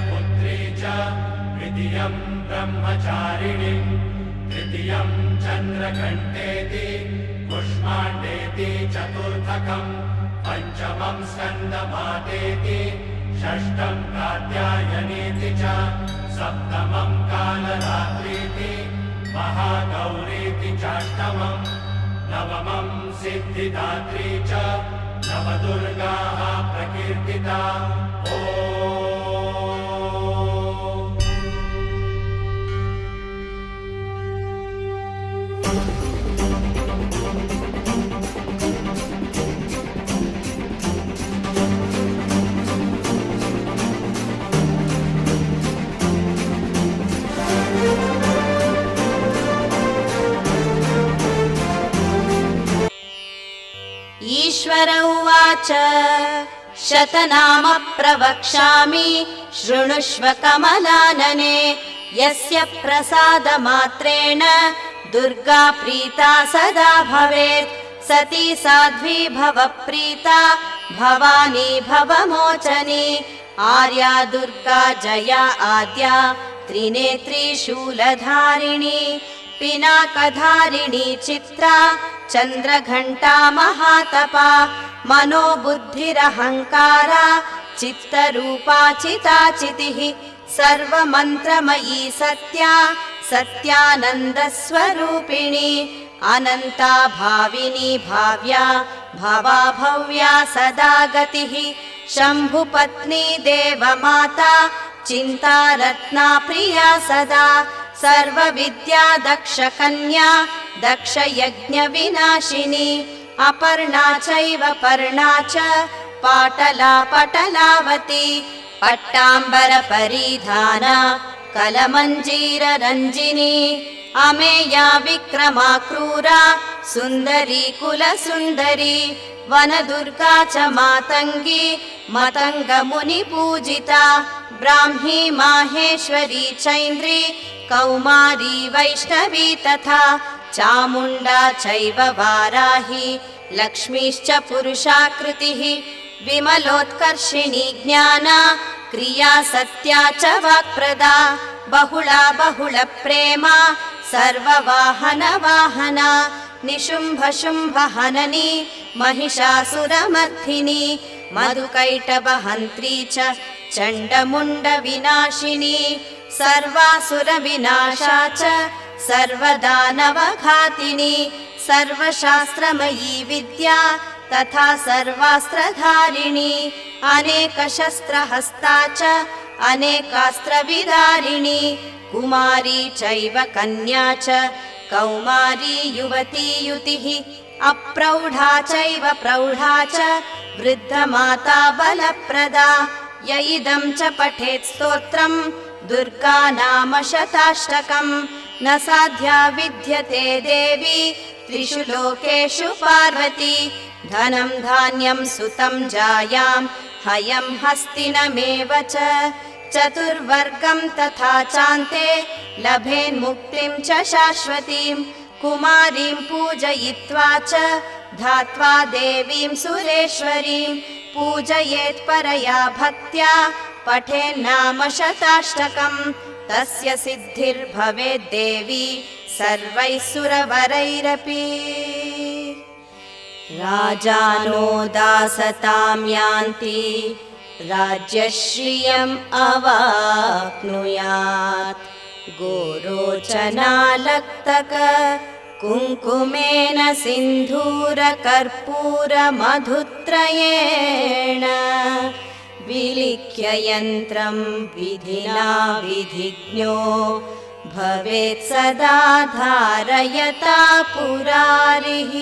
पुत्री च द्वितीयं ब्रह्मचारिणीं तृतीयं चन्द्रघण्टेति कुष्माण्डेति चतुर्थकं पञ्चमं स्कन्दमातेति षष्ठं कात्यायनीति च सप्तमं कालरात्रीति महागौरीति चाष्टमं नवमं सिद्धिदात्री च नवदुर्गाः प्रकीर्तिता। ईश्वर उवाच शतनाम प्रवक्ष्यामि शृणुष्व कमलानने यस्य प्रसादमात्रेण दुर्गा प्रीता सदा भवेत् सती साध्वी भवप्रीता भवानी भवमोचनी आर्या दुर्गा जया आद्या त्रिनेत्री शूलधारिणी पिनाकधारिणी चित्रा चन्द्रघण्टा महातपा मनोबुद्धिरहङ्कारा चित्तरूपा चिताचितिः सर्वमन्त्रमयी सत्या सत्यानन्दस्वरूपिणी अनन्ता भाविनी भाव्या भवा भव्या सदा गतिः शम्भुपत्नी देवमाता चिन्ता रत्ना प्रिया सदा सर्वविद्या दक्षकन्या दक्षयज्ञविनाशिनी अपर्णा चैव पर्णा च पाटला पटलावती पट्टाम्बरपरिधाना कलमञ्जीररञ्जिनी अमेया विक्रमा क्रूरा सुन्दरी कुलसुन्दरी वनदुर्गा च मातङ्गी मतङ्गमुनिपूजिता ब्राह्मी माहेश्वरी चैन्द्री कौमारी वैष्णवी तथा चामुण्डा चैव वाराही लक्ष्मीश्च पुरुषाकृतिः विमलोत्कर्षिणी ज्ञाना क्रिया सत्या च वाक्प्रदा बहुला बहुलप्रेमा सर्ववाहनवाहना निशुम्भशुम्भहननी महिषासुरमर्दिनी मधुकैटभहन्त्री च चण्डमुण्डविनाशिनी सर्वासुरविनाशा च सर्वदानवघातिनी सर्वशास्त्रमयी विद्या तथा सर्वास्त्रधारिणी अनेकशस्त्रहस्ता च अनेकास्त्रविदारिणी कुमारी चैव कन्या च कौमारी युवती युतिः अप्रौढा चैव प्रौढा च वृद्धमाता बलप्रदा य इदं च पठेत् स्तोत्रम् दुर्गा नाम शताष्टकम् न साध्या विद्यते देवी त्रिषु लोकेषु पार्वती धनं धान्यं सुतं जायां हयं हस्तिनमेव च चतुर्वर्गं तथा चान्ते लभेन्मुक्तिं च शाश्वतीं कुमारीं पूजयित्वा च धात्वा देवीं सुरेश्वरीं पूजयेत् परया भक्त्या पठेन्नाम शताष्टकम् तस्य सिद्धिर्भवेद्देवी सर्वैः सुरवरैरपि राजानो दासतां यान्ति राज्यश्रियम् अवाप्नुयात् गोरोचनालक्तक कुङ्कुमेन सिन्धूरकर्पूरमधुत्रयेण विलिख्य यन्त्रं विधिना विधिज्ञो भवेत् सदा धारयता पुरारिः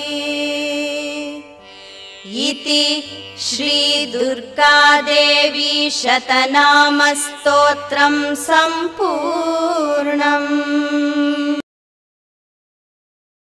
इति श्रीदुर्गादेवी शतनामस्तोत्रं सम्पूर्णम्।